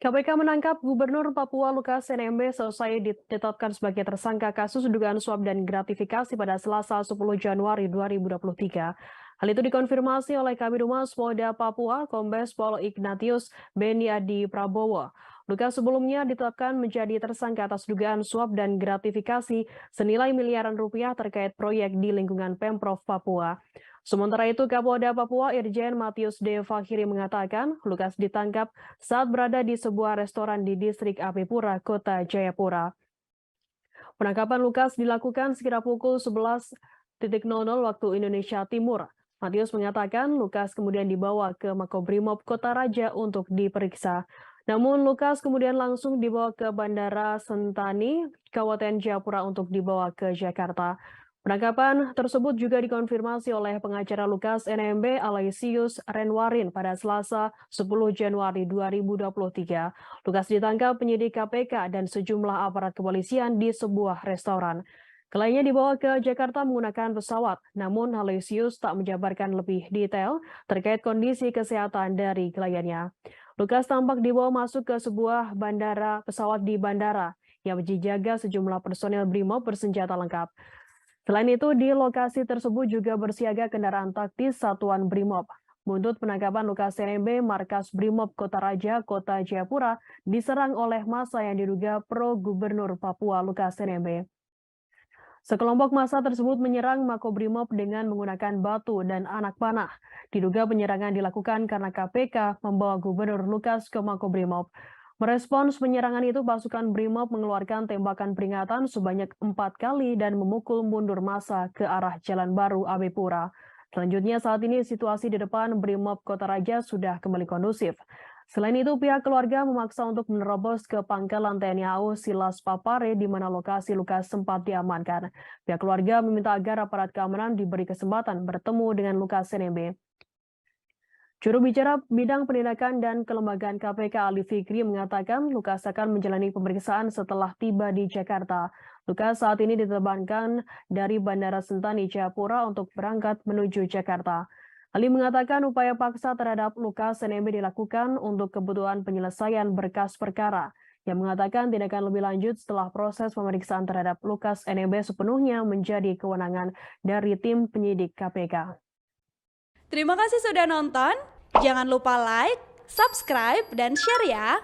KPK menangkap Gubernur Papua Lukas NMB selesai ditetapkan sebagai tersangka kasus dugaan suap dan gratifikasi pada Selasa 10 Januari 2023. Hal itu dikonfirmasi oleh Kabid Humas Polda Papua, Kombes Pol Ignatius Beni Adi Prabowo. Lukas sebelumnya ditetapkan menjadi tersangka atas dugaan suap dan gratifikasi senilai miliaran rupiah terkait proyek di lingkungan Pemprov Papua. Sementara itu, Kapolda Papua Irjen Matius D. Fakhiri mengatakan Lukas ditangkap saat berada di sebuah restoran di distrik Apipura, Kota Jayapura. Penangkapan Lukas dilakukan sekira pukul 11.00 waktu Indonesia Timur. Matius mengatakan Lukas kemudian dibawa ke Makobrimob Kota Raja untuk diperiksa. Namun Lukas kemudian langsung dibawa ke Bandara Sentani, Kabupaten Jayapura untuk dibawa ke Jakarta. Penangkapan tersebut juga dikonfirmasi oleh pengacara Lukas NMB Aloysius Renwarin pada Selasa 10 Januari 2023. Lukas ditangkap penyidik KPK dan sejumlah aparat kepolisian di sebuah restoran. Kliennya dibawa ke Jakarta menggunakan pesawat, namun Aloysius tak menjabarkan lebih detail terkait kondisi kesehatan dari kliennya. Lukas tampak dibawa masuk ke sebuah bandara pesawat di bandara yang dijaga sejumlah personel BRIMOB bersenjata lengkap. Selain itu, di lokasi tersebut juga bersiaga kendaraan taktis Satuan BRIMOB. Buntut penangkapan Lukas NMB, markas BRIMOB Kota Raja, Kota Jayapura, diserang oleh massa yang diduga pro Gubernur Papua Lukas NMB. Sekelompok massa tersebut menyerang Makobrimob dengan menggunakan batu dan anak panah. Diduga penyerangan dilakukan karena KPK membawa Gubernur Lukas ke Makobrimob. Merespons penyerangan itu, pasukan BRIMOB mengeluarkan tembakan peringatan sebanyak 4 kali dan memukul mundur massa ke arah Jalan Baru Apipura. Selanjutnya saat ini situasi di depan BRIMOB Kota Raja sudah kembali kondusif. Selain itu, pihak keluarga memaksa untuk menerobos ke pangkalan TNI AU Silas Papare di mana lokasi Lukas sempat diamankan. Pihak keluarga meminta agar aparat keamanan diberi kesempatan bertemu dengan Lukas NMB. Juru bicara bidang penindakan dan kelembagaan KPK Ali Fikri mengatakan Lukas akan menjalani pemeriksaan setelah tiba di Jakarta. Lukas saat ini diterbangkan dari Bandara Sentani Jayapura untuk berangkat menuju Jakarta. Ali mengatakan upaya paksa terhadap Lukas NMB dilakukan untuk kebutuhan penyelesaian berkas perkara. Yang mengatakan tindakan lebih lanjut setelah proses pemeriksaan terhadap Lukas NMB sepenuhnya menjadi kewenangan dari tim penyidik KPK. Terima kasih sudah nonton. Jangan lupa like, subscribe, dan share ya.